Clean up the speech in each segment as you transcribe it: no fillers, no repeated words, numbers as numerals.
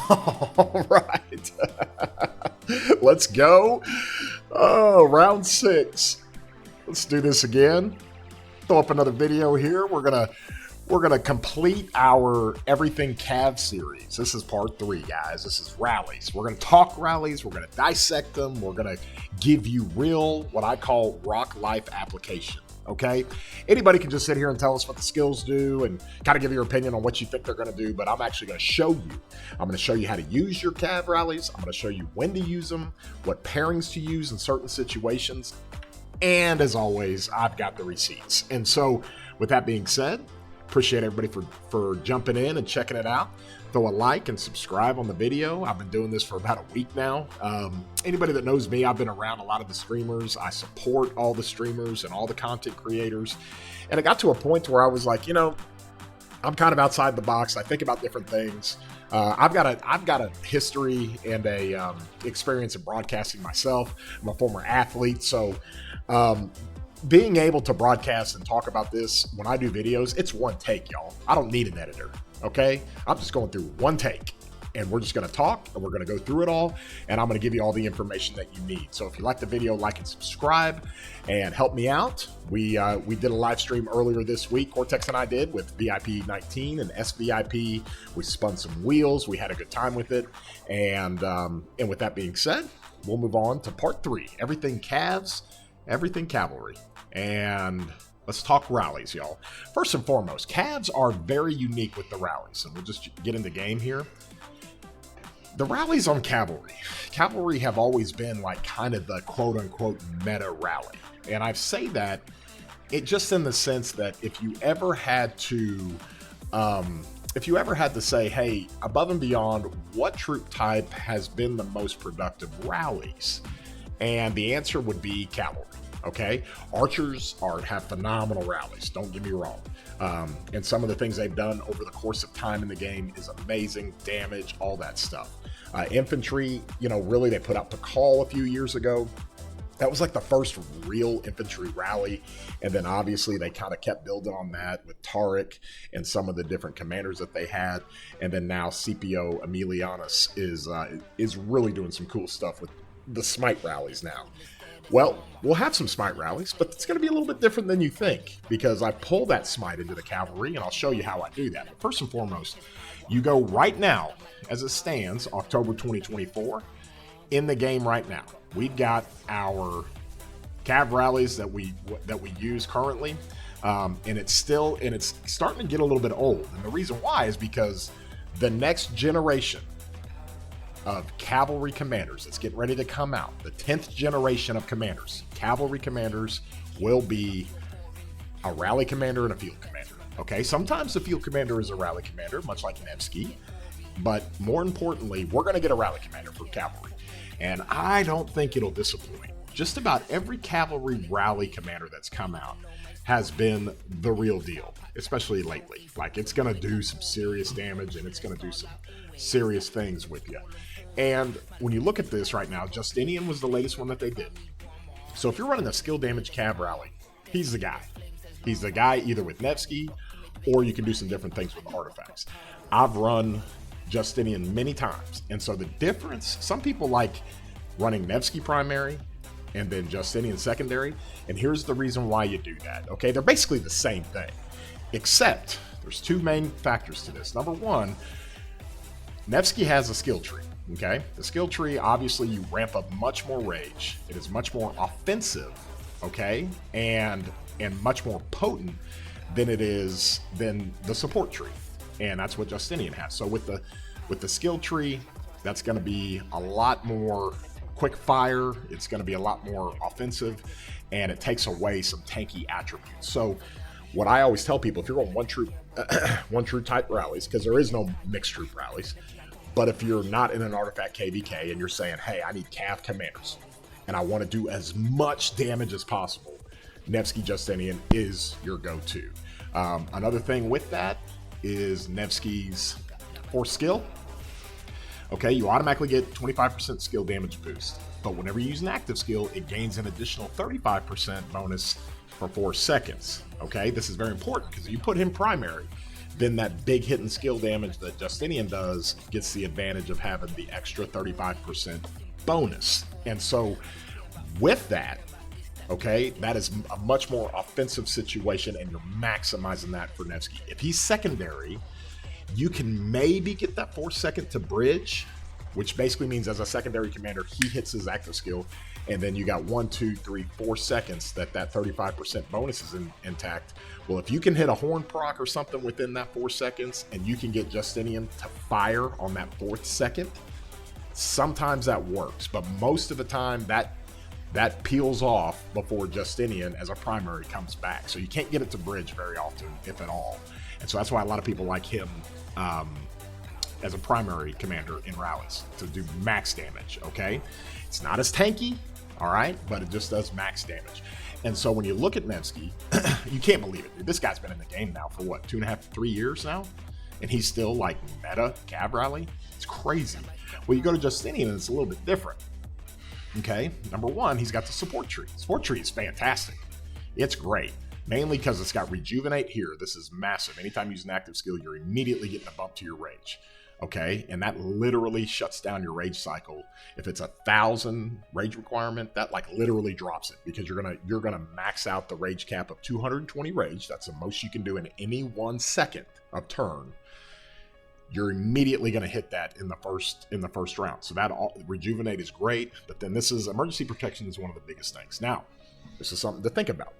All right. Let's go. Oh, round 6. Let's do this again. Throw up another video here. We're gonna complete our Everything Cav series. This is part 3, guys. This is rallies. We're gonna talk rallies. We're gonna dissect them. We're gonna give you real, what I call rock life application. Okay, anybody can just sit here and tell us what the skills do and kind of give your opinion on what you think they're going to do, but I'm actually going to show you. I'm going to show you how to use your cav rallies. I'm going to show you when to use them, what pairings to use in certain situations, and as always, I've got the receipts. And so with that being said, appreciate everybody for jumping in and checking it out. Throw a like and subscribe on the video. I've been doing this for about a week now. Anybody that knows me, I've been around a lot of the streamers. I support all the streamers and all the content creators. And it got to a point where I was like, I'm kind of outside the box. I think about different things. I've got a history and a experience in broadcasting myself. I'm a former athlete, so being able to broadcast and talk about this when I do videos, it's one take, y'all. I don't need an editor, okay? I'm just going through one take, and we're just going to talk, and we're going to go through it all, and I'm going to give you all the information that you need. So if you like the video, like and subscribe, and help me out. We did a live stream earlier this week, Cortex and I did, with VIP 19 and SVIP. We spun some wheels. We had a good time with it, and with that being said, we'll move on to part 3, Everything Cavs, Everything Cavalry. And let's talk rallies, y'all. First and foremost, Cavs are very unique with the rallies, and we'll just get in the game here. The rallies on Cavalry have always been like kind of the quote-unquote meta rally. And I say that it just in the sense that if you ever had to say, hey, above and beyond, what troop type has been the most productive rallies? And the answer would be Cavalry. Okay, archers have phenomenal rallies, don't get me wrong. And some of the things they've done over the course of time in the game is amazing, damage, all that stuff. Infantry, really they put out Pakal a few years ago. That was like the first real infantry rally. And then obviously they kind of kept building on that with Tariq and some of the different commanders that they had. And then now Scipio Aemilianus is really doing some cool stuff with the Smite rallies now. Well, we'll have some Smite rallies, but it's going to be a little bit different than you think because I pull that Smite into the Cavalry, and I'll show you how I do that. But first and foremost, you go right now, as it stands, October 2024, in the game right now. We've got our Cav rallies that we use currently, and it's starting to get a little bit old. And the reason why is because the next generation of cavalry commanders that's getting ready to come out, the 10th generation of commanders, cavalry commanders, will be a rally commander and a field commander. Okay, sometimes the field commander is a rally commander, much like Nevsky, but more importantly, we're going to get a rally commander for cavalry, and I don't think it'll disappoint. Just about every cavalry rally commander that's come out has been the real deal, especially lately. Like, it's going to do some serious damage, and it's going to do some serious things with you. And when you look at this right now, Justinian was the latest one that they did. So if you're running a skill damage cav rally, he's the guy. He's the guy either with Nevsky, or you can do some different things with artifacts. I've run Justinian many times. And so the difference, some people like running Nevsky primary and then Justinian secondary. And here's the reason why you do that. Okay, they're basically the same thing, except there's 2 main factors to this. Number one, Nevsky has a skill tree. Okay, the skill tree, obviously you ramp up much more rage. It is much more offensive, okay, and much more potent than the support tree, and that's what Justinian has. So with the skill tree, that's going to be a lot more quick fire. It's going to be a lot more offensive, and it takes away some tanky attributes. So what I always tell people, if you're on one troop type rallies, because there is no mixed troop rallies. But if you're not in an artifact KvK and you're saying, hey, I need cav commanders and I want to do as much damage as possible, Nevsky Justinian is your go-to. Another thing with that is Nevsky's force skill. Okay, you automatically get 25% skill damage boost. But whenever you use an active skill, it gains an additional 35% bonus for 4 seconds. Okay, this is very important because you put him primary. then that big hit and skill damage that Justinian does gets the advantage of having the extra 35% bonus. And so with that, okay, that is a much more offensive situation, and you're maximizing that for Nevsky. If he's secondary, you can maybe get that 4 second to bridge, which basically means as a secondary commander, he hits his active skill, and then you got 1, 2, 3, 4 seconds that 35% bonus is intact. Well, if you can hit a horn proc or something within that 4 seconds, and you can get Justinian to fire on that 4th second, sometimes that works, but most of the time that peels off before Justinian as a primary comes back. So you can't get it to bridge very often, if at all. And so that's why a lot of people like him as a primary commander in rallies to do max damage, okay? It's not as tanky, all right, but it just does max damage. And so when you look at Nevsky, you can't believe it. This guy's been in the game now for what, 2.5 to 3 years now? And he's still like meta Cavalry? It's crazy. Well, you go to Justinian and it's a little bit different. Okay, number one, he's got the support tree. Support tree is fantastic. It's great, mainly because it's got rejuvenate here. This is massive. Anytime you use an active skill, you're immediately getting a bump to your rage. Okay, and that literally shuts down your rage cycle. If it's 1,000 rage requirement, that like literally drops it, because you're gonna max out the rage cap of 220 rage. That's the most you can do in any 1 second of turn. You're immediately going to hit that in the first round. So that rejuvenate is great, but then this is emergency protection is one of the biggest things. Now, this is something to think about.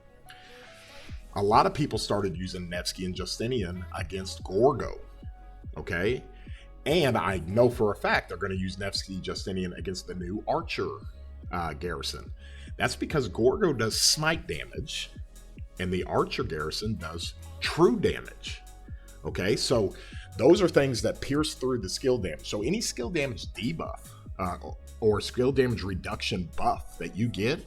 A lot of people started using Nevsky and Justinian against Gorgo, okay? And I know for a fact they're going to use Nevsky Justinian against the new Archer garrison. That's because Gorgo does smite damage, and the Archer garrison does true damage. Okay, so those are things that pierce through the skill damage. So any skill damage debuff or skill damage reduction buff that you get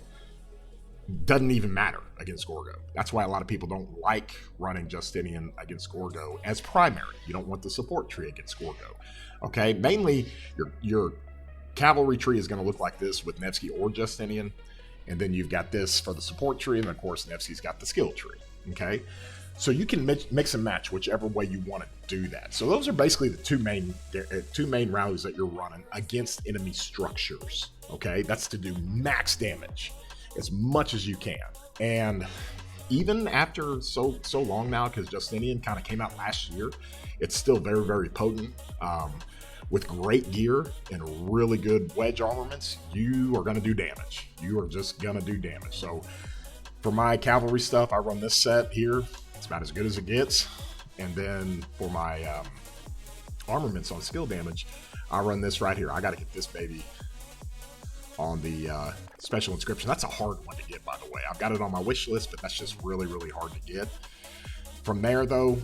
doesn't even matter against Gorgo. That's why a lot of people don't like running Justinian against Gorgo as primary. You don't want the support tree against Gorgo. Okay, mainly your cavalry tree is going to look like this with Nevsky or Justinian, and then you've got this for the support tree, and of course Nevsky's got the skill tree. Okay. So you can mix and match whichever way you want to do that. So those are basically the two main rallies that you're running against enemy structures. Okay, that's to do max damage as much as you can. And even after so long now, because Justinian kind of came out last year, it's still very, very potent. With great gear and really good wedge armaments, you are going to do damage. You are just going to do damage. So for my cavalry stuff, I run this set here. It's about as good as it gets. And then for my armaments on skill damage, I run this right here. I got to get this baby on the special inscription. That's a hard one to get, by the way. I've got it on my wish list, but that's just really, really hard to get. From there, though,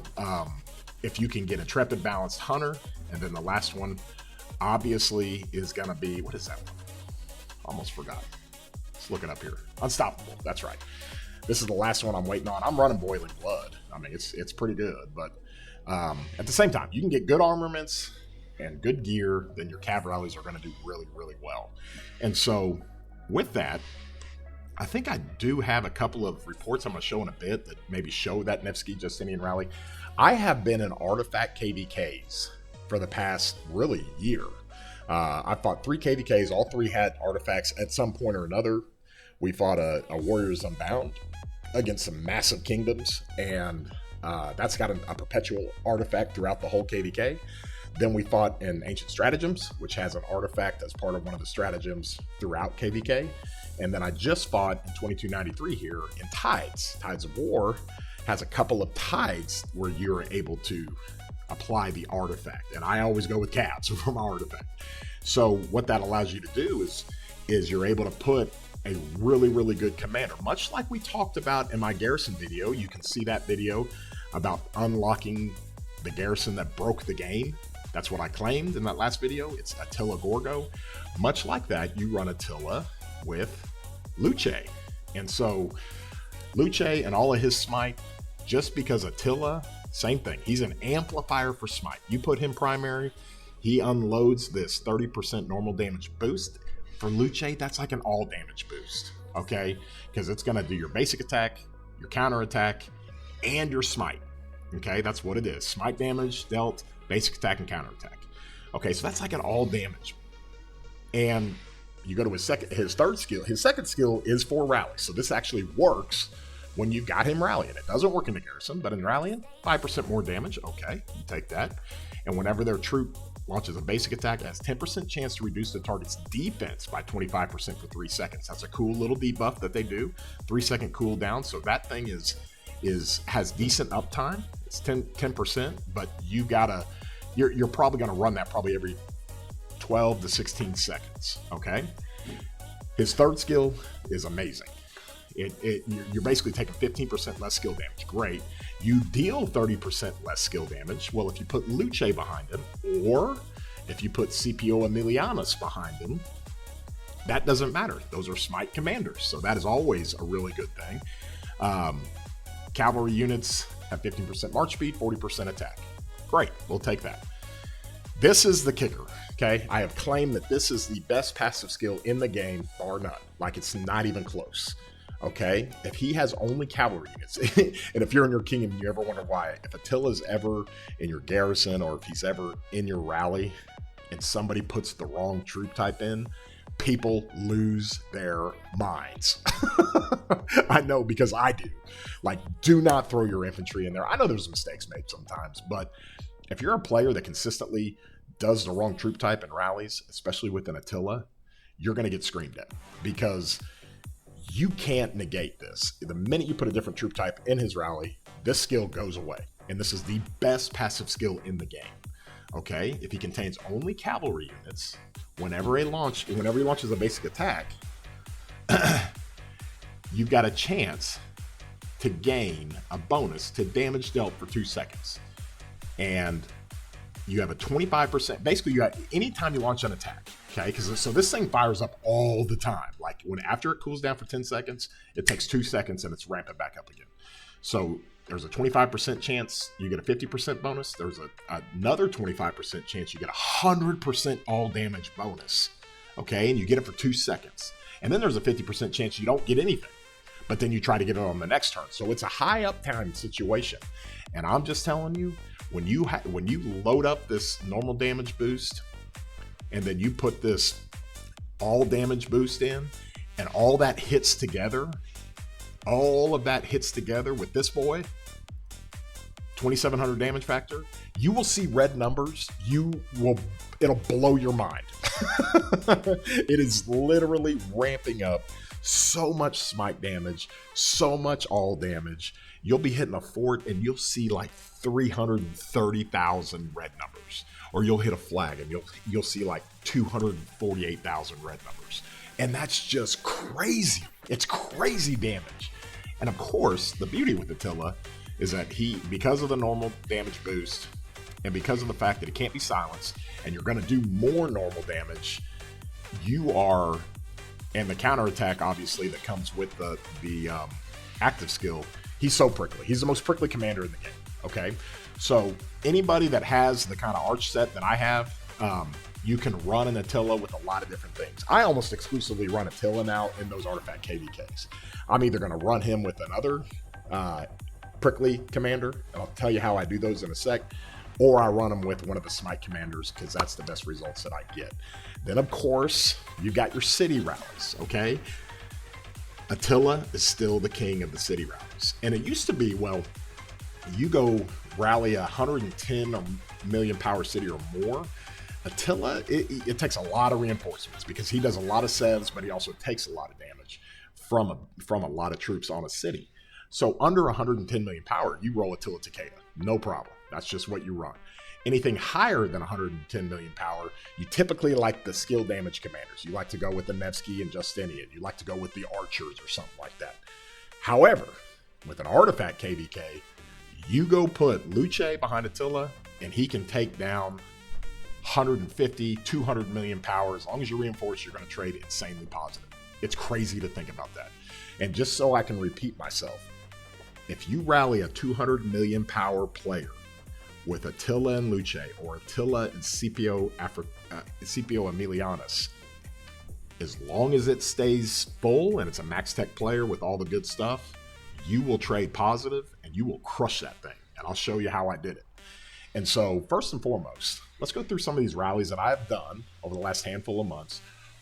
if you can get Intrepid Balanced Hunter, and then the last one, obviously, is going to be, what is that one? Almost forgot. Let's look it up here. Unstoppable. That's right. This is the last one I'm waiting on. I'm running Boiling Blood. I mean, it's pretty good, but at the same time, you can get good armaments and good gear, then your Cavalries are going to do really, really well. And so with that, I think I do have a couple of reports I'm going to show in a bit that maybe show that Nevsky Justinian rally. I have been in Artifact KvKs for the past really year. I fought 3 KvKs. All 3 had artifacts at some point or another. We fought a Warriors Unbound against some massive kingdoms, and that's got a perpetual artifact throughout the whole KvK. Then we fought in Ancient Stratagems, which has an artifact as part of one of the stratagems throughout KvK. And then I just fought in 2293 here in Tides. Tides of War has a couple of tides where you're able to apply the artifact. And I always go with cats for my artifact. So what that allows you to do is you're able to put a really, really good commander, much like we talked about in my garrison video. You can see that video about unlocking the garrison that broke the game. That's what I claimed in that last video. It's Attila Gorgo. Much like that, you run Attila with Liu Che. And so Liu Che and all of his smite, just because Attila, same thing. He's an amplifier for smite. You put him primary, he unloads this 30% normal damage boost. For Liu Che, that's like an all damage boost, okay? Because it's going to do your basic attack, your counter attack, and your smite. Okay, that's what it is. Smite damage dealt, basic attack, and counterattack. Okay, so that's like an all damage. And you go to his third skill. His second skill is for rally. So this actually works when you got him rallying. It doesn't work in the garrison, but in rallying, 5% more damage. Okay, you take that. And whenever their troop launches a basic attack, it has 10% chance to reduce the target's defense by 25% for 3 seconds. That's a cool little debuff that they do. 3-second cooldown. So that thing has decent uptime. It's 10%, but you're probably gonna run that probably every 12 to 16 seconds. Okay. His third skill is amazing. You're basically taking 15% less skill damage. Great. You deal 30% less skill damage. Well, if you put Liu Che behind him, or if you put Scipio Aemilianus behind him, that doesn't matter. Those are smite commanders, so that is always a really good thing. Cavalry units have 15% march speed, 40% attack. Great, we'll take that. This is the kicker, okay? I have claimed that this is the best passive skill in the game, bar none. Like, it's not even close, okay? If he has only cavalry units, and if you're in your kingdom and you ever wonder why, if Attila's ever in your garrison or if he's ever in your rally and somebody puts the wrong troop type in, people lose their minds. I know, because I do. Like, do not throw your infantry in there. I know there's mistakes made sometimes, but if you're a player that consistently does the wrong troop type in rallies, especially with an Attila, you're going to get screamed at, because you can't negate this. The minute you put a different troop type in his rally, this skill goes away. And this is the best passive skill in the game. Okay, if he contains only cavalry units, whenever he launches a basic attack, you've got a chance to gain a bonus to damage dealt for 2 seconds. And you have a 25%, basically you have, anytime you launch an attack, okay? So this thing fires up all the time. Like, after it cools down for 10 seconds, it takes 2 seconds and it's ramping back up again. So there's a 25% chance you get a 50% bonus. There's another 25% chance you get a 100% all damage bonus, okay? And you get it for 2 seconds. And then there's a 50% chance you don't get anything, but then you try to get it on the next turn. So it's a high uptime situation. And I'm just telling you, when you load up this normal damage boost, and then you put this all damage boost in, and all that hits together, all of that hits together with this boy, 2700 damage factor, you will see red numbers. It'll blow your mind. It is literally ramping up so much smite damage, so much all damage. You'll be hitting a fort and you'll see like 330,000 red numbers, or you'll hit a flag and you'll see like 248,000 red numbers. And that's just crazy. It's crazy damage. And of course, the beauty with Attila is that because of the normal damage boost, and because of the fact that it can't be silenced, and you're going to do more normal damage, and the counterattack, obviously, that comes with the active skill, he's so prickly. He's the most prickly commander in the game, okay? So anybody that has the kind of arch set that I have, you can run an Attila with a lot of different things. I almost exclusively run Attila now in those artifact KvKs. I'm either going to run him with another prickly commander, and I'll tell you how I do those in a sec, or I run them with one of the smite commanders, because that's the best results that I get. Then, of course, you've got your city rallies, okay? Attila is still the king of the city rallies. And it used to be, well, you go rally 110 million power city or more, Attila, it takes a lot of reinforcements, because he does a lot of sevs, but he also takes a lot of damage from a lot of troops on a city. So under 110 million power, you roll Attila Takeda, no problem. That's just what you run. Anything higher than 110 million power, you typically like the skill damage commanders. You like to go with the Nevsky and Justinian. You like to go with the archers or something like that. However, with an artifact KvK, you go put Liu Che behind Attila, and he can take down 150, 200 million power. As long as you reinforce, you're going to trade insanely positive. It's crazy to think about that. And just so I can repeat myself, if you rally a 200 million power player with Attila and Liu Che, or Attila and Scipio Aemilianus, as long as it stays full and it's a max tech player with all the good stuff, you will trade positive and you will crush that thing. and I'll show you how I did it. And so first and foremost, let's go through some of these rallies that I've done over the last handful of months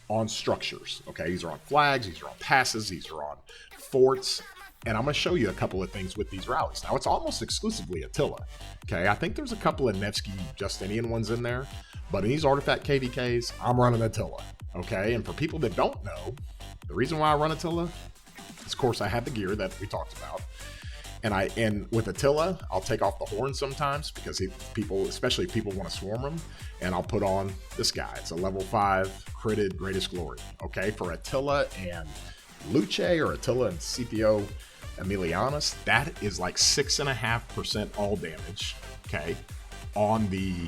on structures. Okay, these are on flags, these are on passes, these are on forts, and I'm going to show you a couple of things with these rallies. Now, it's almost exclusively Attila. Okay, I think there's a couple of Nevsky Justinian ones in there, but in these artifact KvKs, I'm running Attila. Okay, and for people that don't know, the reason why I run Attila is, of course, I have the gear that we talked about. And with Attila, I'll take off the horn sometimes because people, especially if people want to swarm him, and I'll put on this guy. It's a level 5 critted Greatest Glory. Okay, for Attila and Liu Che, or Attila and Scipio Aemilianus, that is like 6.5% all damage. Okay, on the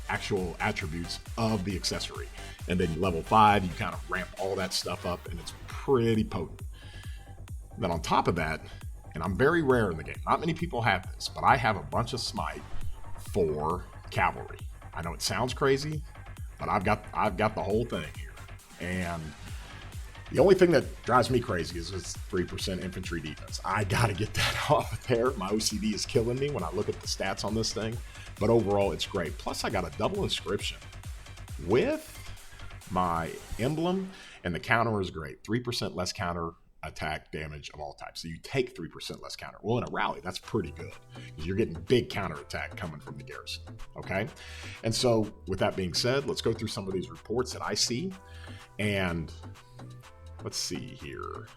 actual attributes of the accessory, and then level 5, you kind of ramp all that stuff up, and it's pretty potent. Then on top of that, and I'm very rare in the game, not many people have this, but I have a bunch of smite for cavalry. I know it sounds crazy, but I've got the whole thing here. And the only thing that drives me crazy is this 3% infantry defense. I gotta get that off of there. My OCD is killing me when I look at the stats on this thing, but overall it's great. Plus I got a double inscription with my emblem, and the counter is great. 3% less counter attack damage of all types. So you take 3% less counter. Well, in a rally, that's pretty good because you're getting big counter attack coming from the garrison. Okay. And so with that being said, let's go through some of these reports that I see. And let's see here.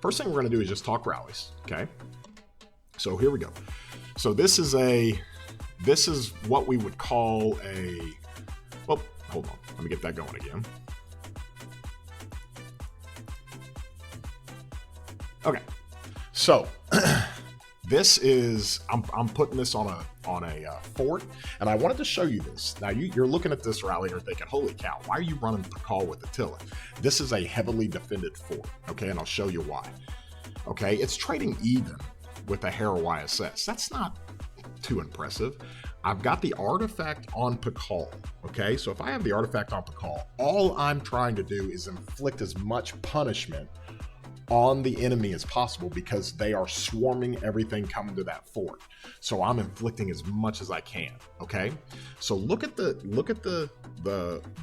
First thing we're going to do is just talk rallies. Okay. So here we go. So this is what we would call well, hold on. Let me get that going again. Okay, so this is, I'm putting this on a fort, and I wanted to show you this. Now you're looking at this rally and you're thinking, holy cow, why are you running the call with Attila? This is a heavily defended fort, okay, and I'll show you why. Okay, it's trading even with a Hera YSS. That's not too impressive. I've got the artifact on Pakal, okay? So if I have the artifact on Pakal, all I'm trying to do is inflict as much punishment on the enemy as possible because they are swarming everything coming to that fort. So I'm inflicting as much as I can, okay? So look at the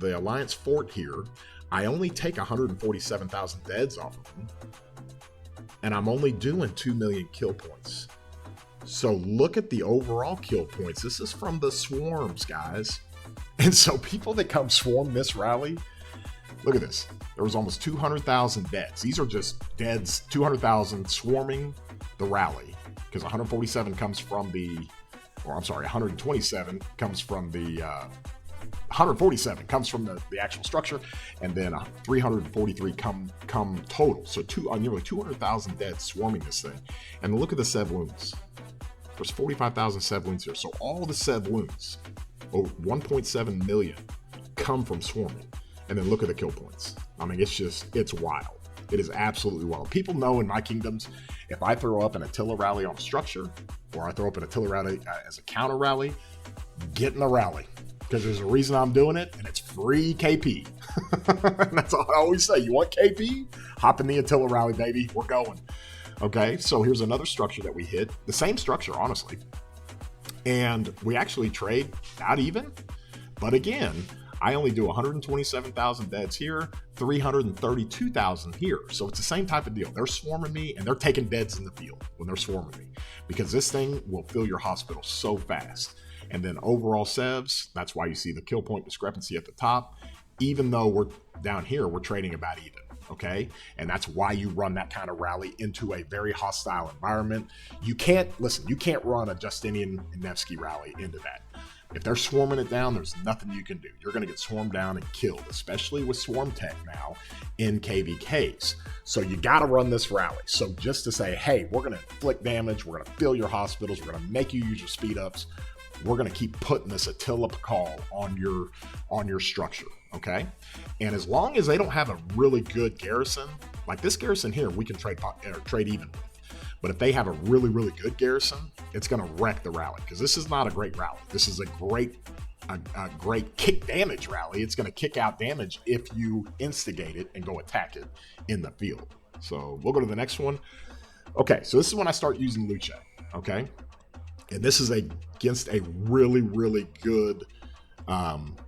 Alliance fort here. I only take 147,000 deads off of them, and I'm only doing 2 million kill points. So look at the overall kill points. This is from the swarms, guys. And so people that come swarm this rally, look at this. There was almost 200,000 deads. These are just deads, 200,000 swarming the rally, because 147 comes from the, or I'm sorry, 127 comes from the, 147 comes from the actual structure, and then 343 come total. So nearly 200,000 dead swarming this thing. And look at the Sev wounds. There's 45,000 Sev wounds here. So all the Sev wounds, over 1.7 million, come from swarming. And then look at the kill points. I mean, it's wild. It is absolutely wild. People know in my kingdoms, if I throw up an Attila rally on a structure, or I throw up an Attila rally as a counter rally, get in the rally. Because there's a reason I'm doing it, and it's free KP. And that's all I always say. You want KP? Hop in the Attila rally, baby. We're going. Okay, so here's another structure that we hit. The same structure, honestly. And we actually trade not even. But again, I only do 127,000 deads here, 332,000 here. So it's the same type of deal. They're swarming me, and they're taking deads in the field when they're swarming me, because this thing will fill your hospital so fast. And then overall sevs, that's why you see the kill point discrepancy at the top. Even though we're down here, we're trading about even, okay? And that's why you run that kind of rally into a very hostile environment. You can't run a Justinian and Nevsky rally into that. If they're swarming it down, there's nothing you can do. You're going to get swarmed down and killed, especially with swarm tech now in KvKs. So you got to run this rally. So just to say, hey, we're going to inflict damage, we're going to fill your hospitals, we're going to make you use your speed ups, we're going to keep putting this Attila Pakal on your structure, okay? And as long as they don't have a really good garrison, like this garrison here, we can trade even with. But if they have a really, really good garrison, it's going to wreck the rally, because this is not a great rally. This is a great kick damage rally. It's going to kick out damage if you instigate it and go attack it in the field. So we'll go to the next one. Okay, so this is when I start using Liu Che. okay? And this is against a really, really good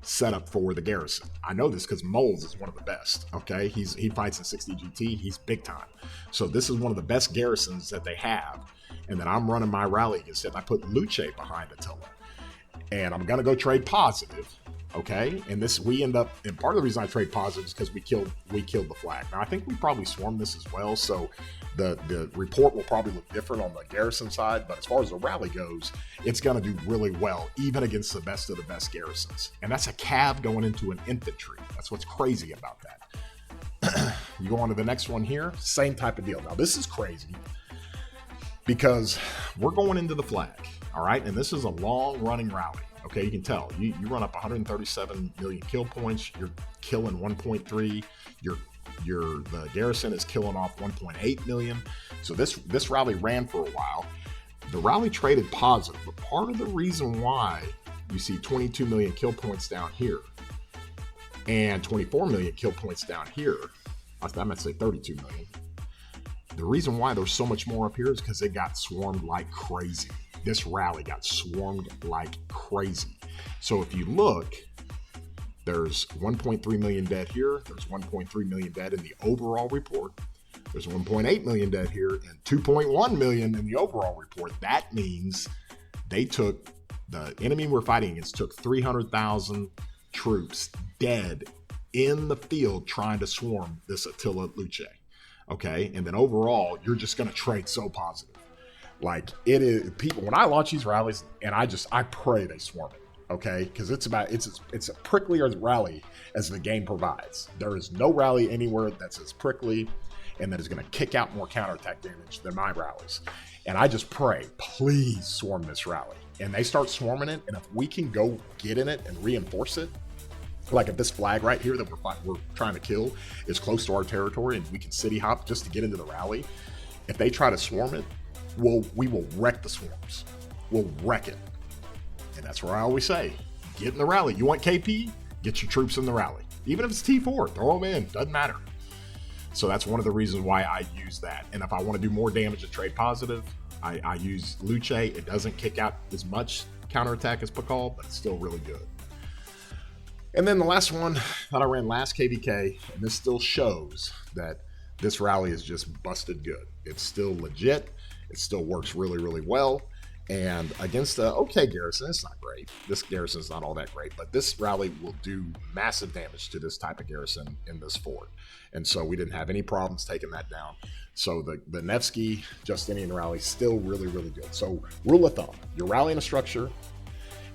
setup for the garrison. I know this because Moles is one of the best, okay? He fights in 60 GT. He's big time. So this is one of the best garrisons that they have. And then I'm running my rally against it. I put Liu Che behind Attila. And I'm going to go trade positive, okay? And this, we end up, and part of the reason I trade positive is because we killed the flag. Now, I think we probably swarmed this as well, so the report will probably look different on the garrison side, but as far as the rally goes, it's going to do really well, even against the best of the best garrisons. And that's a cav going into an infantry. That's what's crazy about that. You go on to the next one here, same type of deal. Now, this is crazy because we're going into the flag, all right? And this is a long-running rally. Okay, you can tell. You run up 137 million kill points. You're killing 1.3. The garrison is killing off 1.8 million. So this rally ran for a while. The rally traded positive, but part of the reason why you see 22 million kill points down here and 24 million kill points down here, I might say 32 million. The reason why there's so much more up here is because they got swarmed like crazy. This rally got swarmed like crazy. So if you look, there's 1.3 million dead here. There's 1.3 million dead in the overall report. There's 1.8 million dead here and 2.1 million in the overall report. That means they took, the enemy we're fighting against took 300,000 troops dead in the field trying to swarm this Attila Liu Che. Okay, and then overall, you're just going to trade so positive. Like, it is, people, when I launch these rallies, and I pray they swarm it, okay? Because it's a pricklier rally as the game provides. There is no rally anywhere that's as prickly and that is going to kick out more counterattack damage than my rallies. And I just pray, please swarm this rally. And they start swarming it, and if we can go get in it and reinforce it, like if this flag right here that we're trying to kill is close to our territory and we can city hop just to get into the rally, if they try to swarm it, we will wreck the swarms. We'll wreck it. And that's where I always say, get in the rally. You want KP? Get your troops in the rally. Even if it's T4, throw them in. Doesn't matter. So that's one of the reasons why I use that. And if I want to do more damage and trade positive, I use Liu Che. It doesn't kick out as much counterattack as Pakal, but it's still really good. And then the last one that I ran last KvK, and this still shows that this rally is just busted good. It's still legit. It still works really, really well. And against the okay garrison, it's not great. This garrison is not all that great, but this rally will do massive damage to this type of garrison in this fort. And so we didn't have any problems taking that down. So the Nevsky Justinian rally is still really, really good. So rule of thumb, you're rallying a structure.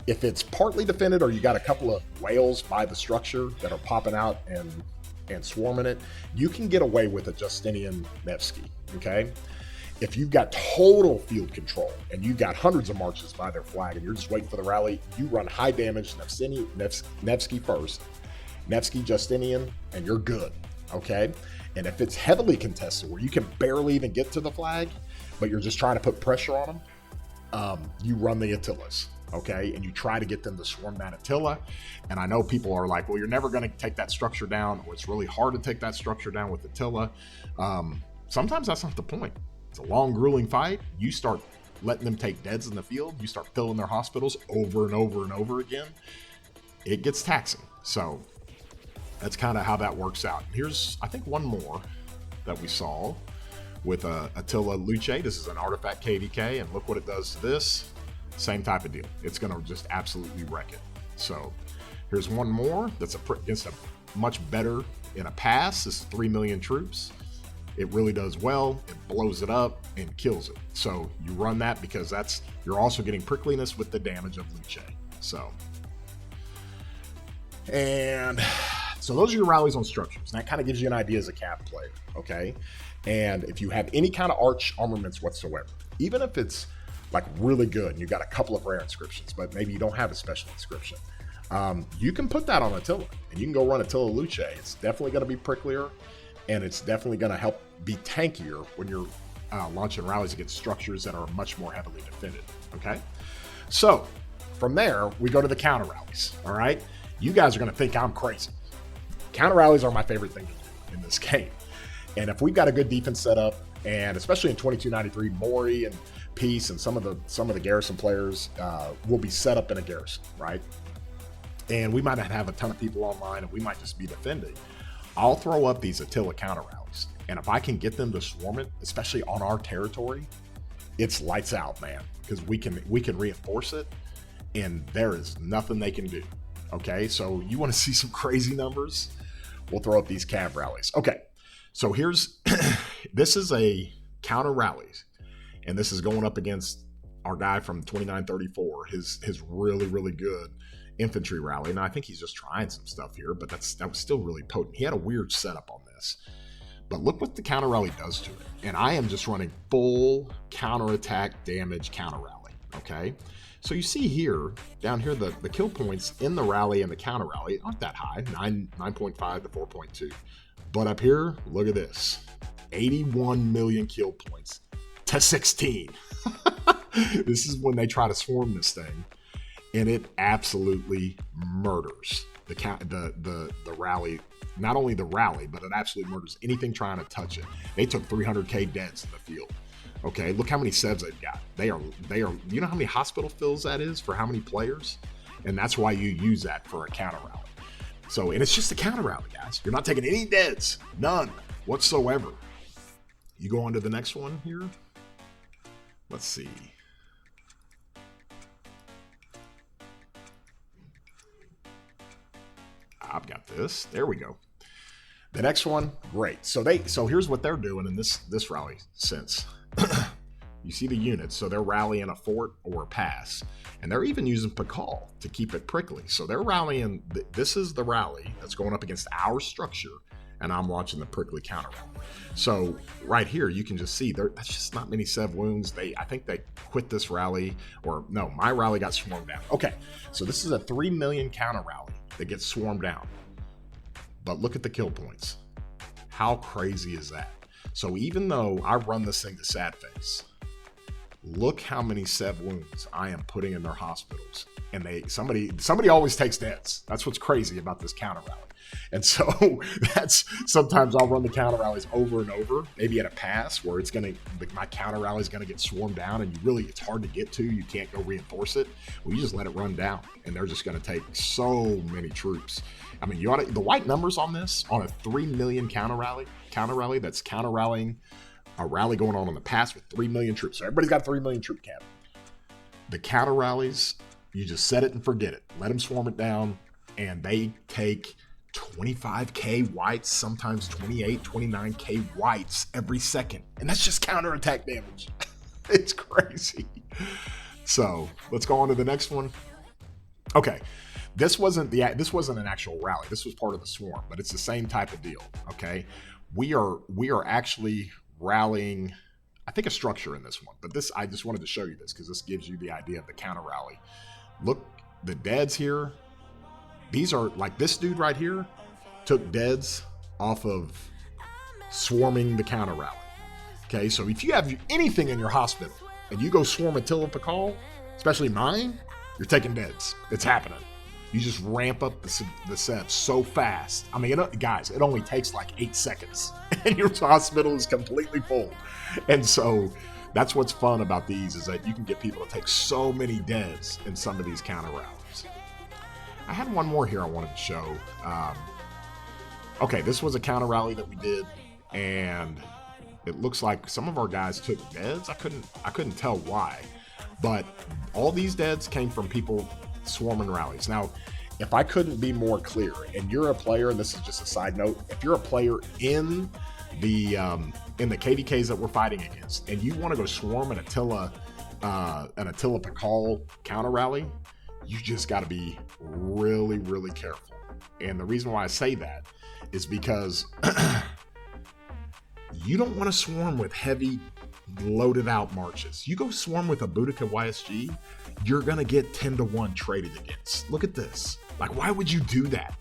If it's partly defended or you got a couple of whales by the structure that are popping out and swarming it, you can get away with a Justinian Nevsky, okay? If you've got total field control and you've got hundreds of marches by their flag and you're just waiting for the rally, you run high damage Nevsky first, Nevsky Justinian, and you're good, okay? And if it's heavily contested where you can barely even get to the flag, but you're just trying to put pressure on them, you run the Attilas. Okay, and you try to get them to swarm that Attila. And I know people are like, well, you're never going to take that structure down, or it's really hard to take that structure down with Attila. Sometimes that's not the point. It's a long, grueling fight. You start letting them take deads in the field. You start filling their hospitals over and over and over again. It gets taxing. So that's kind of how that works out. Here's, I think, one more that we saw with Attila Liu Che. This is an artifact KvK, and look what it does to this. Same type of deal. It's going to just absolutely wreck it. So here's one more that's against a much better in a pass. This is 3 million troops. It really does well. It blows it up and kills it. So you run that because you're also getting prickliness with the damage of Liu Che. So those are your rallies on structures. And that kind of gives you an idea as a cap player, okay? And if you have any kind of arch armaments whatsoever, even if it's like really good and you got a couple of rare inscriptions, but maybe you don't have a special inscription, you can put that on Attila and you can go run Attila Liu Che. It's definitely going to be pricklier and it's definitely going to help be tankier when you're launching rallies against structures that are much more heavily defended. Okay, so from there we go to the counter rallies. All right, you guys are going to think I'm crazy. Counter rallies are my favorite thing to do in this game, and if we've got a good defense set up, and especially in 2293, Mori and piece and some of the garrison players will be set up in a garrison, right? And we might not have a ton of people online, and we might just be defending. I'll throw up these Attila counter rallies, and if I can get them to swarm it, especially on our territory, it's lights out, man, because we can reinforce it, and there is nothing they can do. Okay, so you want to see some crazy numbers? We'll throw up these Cav rallies. Okay, so here's this is a counter rallies, and this is going up against our guy from 2934, his really, really good infantry rally. Now I think he's just trying some stuff here, but that was still really potent. He had a weird setup on this, but look what the counter rally does to it. And I am just running full counterattack damage counter rally. Okay, so you see here, down here, the kill points in the rally and the counter rally aren't that high, 9.5 to 4.2. But up here, look at this, 81 million kill points to 16. This is when they try to swarm this thing, and it absolutely murders the rally. Not only the rally, but it absolutely murders anything trying to touch it. They took 300k deads in the field. Okay, look how many sevs they've got. They are. You know how many hospital fills that is for how many players? And that's why you use that for a counter rally. So, and it's just a counter rally, guys. You're not taking any deads, none whatsoever. You go on to the next one here. Let's see. I've got this. There we go. The next one, great. So here's what they're doing in this rally sense. You see the units, so they're rallying a fort or a pass, and they're even using Pakal to keep it prickly. So they're rallying. This is the rally that's going up against our structure, and I'm launching the prickly counter rally. So right here, you can just see that's just not many sev wounds. I think they quit this rally, or no, my rally got swarmed down. Okay, so this is a 3 million counter rally that gets swarmed down. But look at the kill points. How crazy is that? So even though I run this thing to sad face, look how many sev wounds I am putting in their hospitals. And somebody always takes deaths. That's what's crazy about this counter rally. And so sometimes I'll run the counter rallies over and over, maybe at a pass where my counter rally is gonna get swarmed down, and it's hard to get to. You can't go reinforce it. Well, you just let it run down, and they're just gonna take so many troops. I mean, the white numbers on this, on a 3 million counter rally that's counter rallying a rally going on in the past with 3 million troops. So everybody's got 3 million troop count. The counter rallies, you just set it and forget it. Let them swarm it down, and they take 25k whites, sometimes 28, 29k whites every second. And that's just counterattack damage. It's crazy. So let's go on to the next one. Okay. This wasn't an actual rally. This was part of the swarm, but it's the same type of deal. Okay. We are actually rallying, I think, a structure in this one, but I just wanted to show you this because this gives you the idea of the counter rally. Look, the deads here. These are like this dude right here took deads off of swarming the counter rally. Okay, so if you have anything in your hospital and you go swarm Attila Pakal, especially mine, you're taking deads. It's happening. You just ramp up the set so fast. I mean, guys, it only takes like 8 seconds and your hospital is completely full. And so that's what's fun about these, is that you can get people to take so many deads in some of these counter rallies. I had one more here I wanted to show. Okay, this was a counter rally that we did, and it looks like some of our guys took deads. I couldn't tell why, but all these deads came from people swarming rallies. Now, if I couldn't be more clear, and you're a player, and this is just a side note, if you're a player in the KvKs that we're fighting against, and you want to go swarm an Attila Pakal counter rally, you just got to be really, really careful. And the reason why I say that is because you don't want to swarm with heavy, loaded out marches. You go swarm with a Boudica YSG, you're going to get 10-1 traded against. Look at this. Like, why would you do that?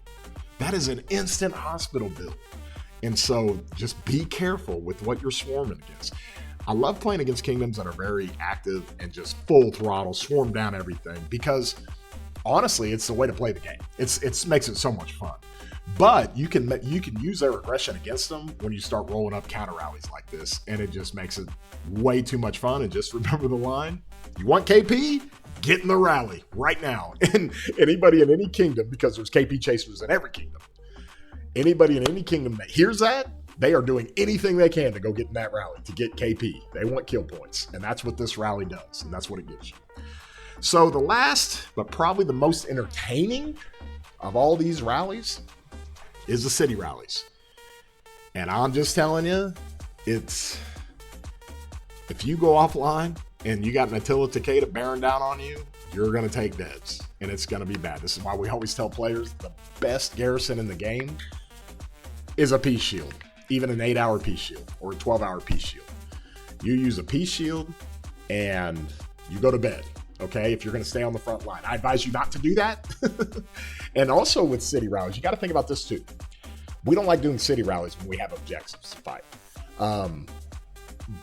That is an instant hospital build. And so just be careful with what you're swarming against. I love playing against kingdoms that are very active and just full throttle, swarm down everything, because honestly, it's the way to play the game. It makes it so much fun. But you can use their aggression against them when you start rolling up counter rallies like this, and it just makes it way too much fun. And just remember the line: you want KP? Get in the rally right now. And anybody in any kingdom, because there's KP chasers in every kingdom, anybody in any kingdom that hears that, they are doing anything they can to go get in that rally to get KP. They want kill points, and that's what this rally does, and that's what it gives you. So the last, but probably the most entertaining of all these rallies is the city rallies. And I'm just telling you, it's, if you go offline and you got an Attila Takeda bearing down on you, you're going to take deads, and it's going to be bad. This is why we always tell players the best garrison in the game is a peace shield, even an 8-hour peace shield or a 12-hour peace shield. You use a peace shield and you go to bed. Okay, if you're going to stay on the front line, I advise you not to do that. And also with city rallies, you got to think about this too. We don't like doing city rallies when we have objectives to fight.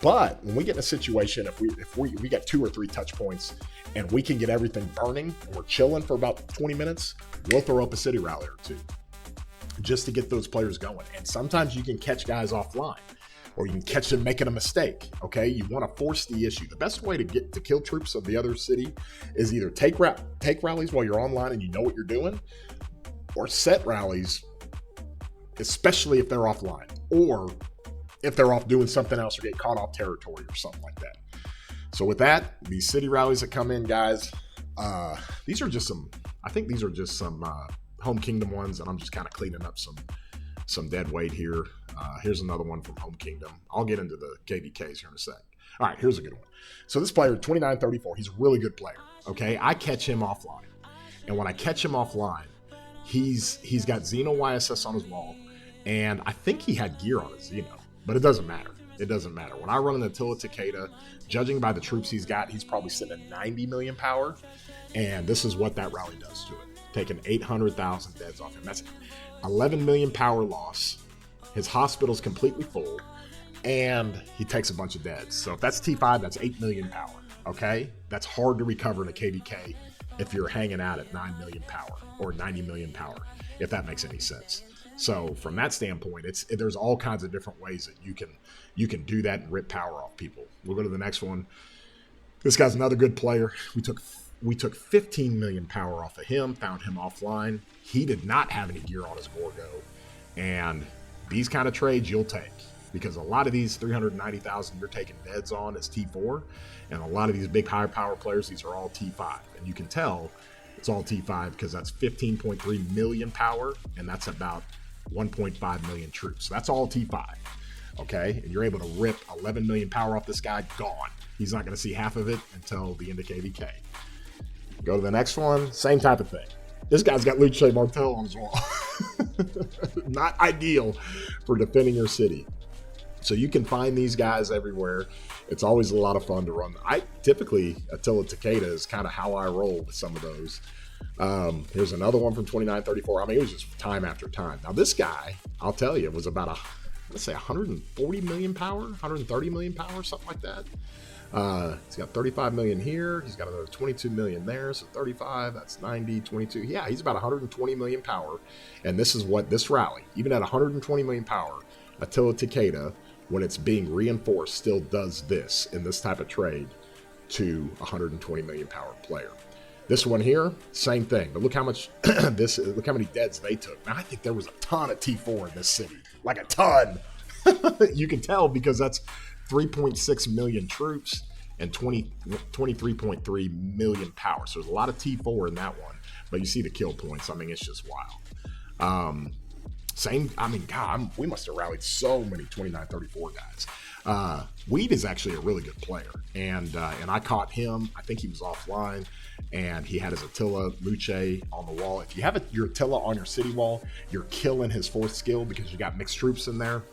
But when we get in a situation, if we get 2 or 3 touch points and we can get everything burning and we're chilling for about 20 minutes, we'll throw up a city rally or 2 just to get those players going. And sometimes you can catch guys offline, or you can catch them making a mistake. Okay, you want to force the issue. The best way to get to kill troops of the other city is either take rallies while you're online and you know what you're doing, or set rallies, especially if they're offline, or if they're off doing something else or get caught off territory or something like that. So with that, these city rallies that come in, guys, these are just some, I think these are just some home kingdom ones, and I'm just kind of cleaning up some dead weight here. Here's another one from home kingdom. I'll get into the KvKs here in a sec. All right, here's a good one. So this player, 2934, he's a really good player. Okay, I catch him offline, and when I catch him offline, he's got Xeno YSS on his wall, and I think he had gear on his Xeno, but it doesn't matter. It doesn't matter. When I run an Attila Takeda, judging by the troops he's got, he's probably sitting at 90 million power, and this is what that rally does to it, taking 800,000 deads off him. That's 11 million power loss. His hospital's completely full, and he takes a bunch of deads. So if that's T5, that's 8 million power, okay? That's hard to recover in a KvK if you're hanging out at 9 million power or 90 million power, if that makes any sense. So from that standpoint, there's all kinds of different ways that you can do that and rip power off people. We'll go to the next one. This guy's another good player. We took 15 million power off of him, found him offline. He did not have any gear on his Gorgo, and these kind of trades you'll take, because a lot of these 390,000 you're taking deads on is T4, and a lot of these big higher power players, these are all T5, and you can tell it's all T5 because that's 15.3 million power, and that's about 1.5 million troops. So that's all T5, okay? And you're able to rip 11 million power off this guy, gone. He's not going to see half of it until the end of KvK. Go to the next one, same type of thing. This guy's got Liu Che Martel on his wall. Not ideal for defending your city. So you can find these guys everywhere. It's always a lot of fun to run. Typically, Attila Takeda is kind of how I roll with some of those. Here's another one from 2934. I mean, it was just time after time. Now, this guy, I'll tell you, was about let's say 140 million power, 130 million power, something like that. He's got 35 million here. He's got another 22 million there. So 35, that's 90, 22. Yeah, he's about 120 million power. And this is what this rally, even at 120 million power, Attila Takeda, when it's being reinforced, still does this in this type of trade to 120 million power player. This one here, same thing. But look how much look how many deads they took. Now, I think there was a ton of T4 in this city, like a ton. You can tell because that's 3.6 million troops and 23.3 million power. So there's a lot of T4 in that one, but you see the kill points. I mean, it's just wild. God, we must have rallied so many 2934 guys. Weed is actually a really good player, and I caught him. I think he was offline, and he had his Attila Liu Che on the wall. If you have your Attila on your city wall, you're killing his 4th skill because you got mixed troops in there.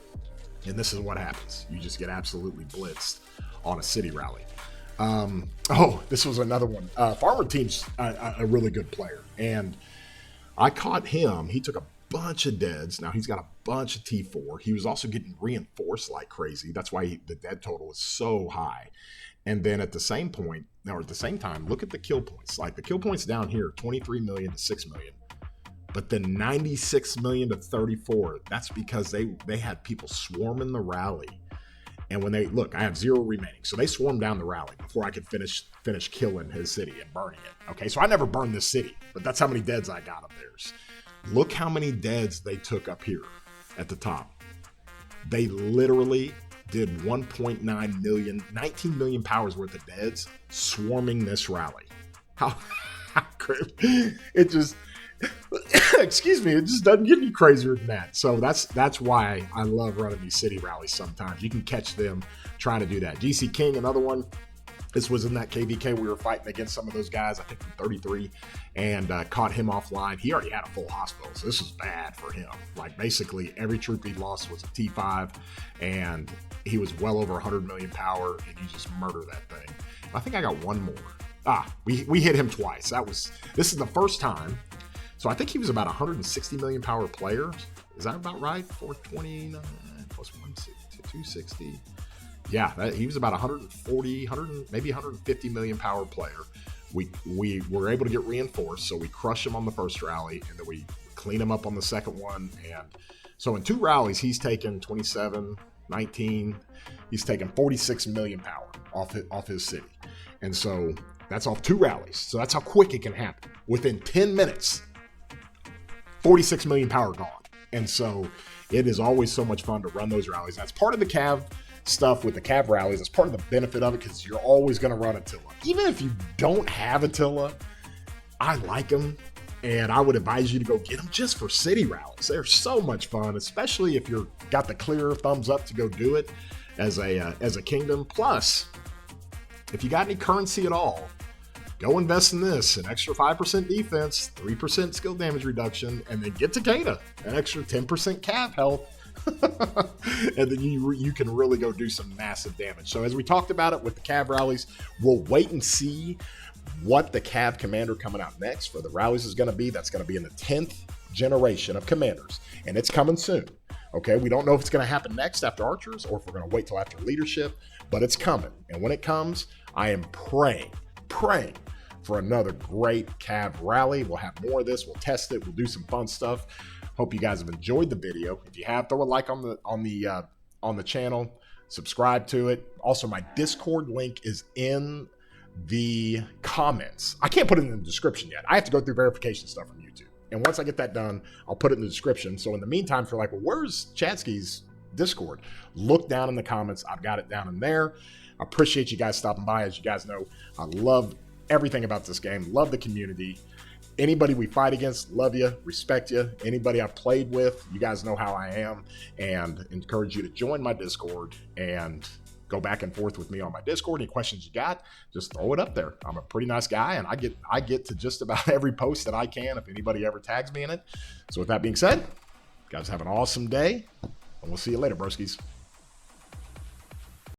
And this is what happens. You just get absolutely blitzed on a city rally. This was another one. Farmer Team's a really good player. And I caught him. He took a bunch of deads. Now he's got a bunch of T4. He was also getting reinforced like crazy. That's why the dead total is so high. And then at the same time, look at the kill points. Like the kill points down here, 23 million to 6 million. But then 96 million to 34, that's because they had people swarming the rally. And when they look, I have 0 remaining. So they swarmed down the rally before I could finish killing his city and burning it. Okay, so I never burned this city, but that's how many deads I got up theirs. Look how many deads they took up here at the top. They literally did 1.9 million, 19 million powers worth of deads swarming this rally. How crazy. It just, excuse me, it just doesn't get any crazier than that. So that's why I love running these city rallies sometimes. You can catch them trying to do that. GC King, another one. This was in that KvK. We were fighting against some of those guys, I think from 33, and caught him offline. He already had a full hospital, so this was bad for him. Like, basically, every troop he lost was a T5, and he was well over 100 million power, and you just murder that thing. I think I got one more. We hit him twice. This is the first time. So I think he was about 160 million power player. Is that about right? 429 plus 260. Yeah, he was about 140, maybe 150 million power player. We were able to get reinforced, so we crushed him on the first rally, and then we clean him up on the second one. And so in 2 rallies, he's taken 27, 19. He's taken 46 million power off his city. And so that's off 2 rallies. So that's how quick it can happen. Within 10 minutes, 46 million power gone. And so it is always so much fun to run those rallies. That's part of the Cav stuff with the Cav rallies. That's part of the benefit of it, because you're always going to run Attila. Even if you don't have Attila, I like them, and I would advise you to go get them just for city rallies. They're so much fun, especially if you're got the clear thumbs up to go do it as a kingdom. Plus, if you got any currency at all, go invest in this. An extra 5% defense, 3% skill damage reduction, and then get Takeda, an extra 10% Cav health. And then you can really go do some massive damage. So as we talked about it with the Cav rallies, we'll wait and see what the Cav commander coming out next for the rallies is going to be. That's going to be in the 10th generation of commanders, and it's coming soon. Okay, we don't know if it's going to happen next after archers or if we're going to wait till after leadership, but it's coming. And when it comes, I am praying for another great Cav rally. We'll have more of this. We'll test it. We'll do some fun stuff. Hope you guys have enjoyed the video. If you have, throw a like on the channel. Subscribe to it. Also, my Discord link is in the comments. I can't put it in the description yet. I have to go through verification stuff from YouTube. And once I get that done, I'll put it in the description. So in the meantime, if you're like, well, where's Chatsky's Discord? Look down in the comments. I've got it down in there. I appreciate you guys stopping by. As you guys know, I love everything about this game. Love the community. Anybody we fight against, love you, respect you. Anybody I've played with, you guys know how I am, and encourage you to join my Discord and go back and forth with me on my Discord. Any questions you got, just throw it up there. I'm a pretty nice guy, and I get to just about every post that I can if anybody ever tags me in it. So with that being said, guys, have an awesome day, and we'll see you later, broskies.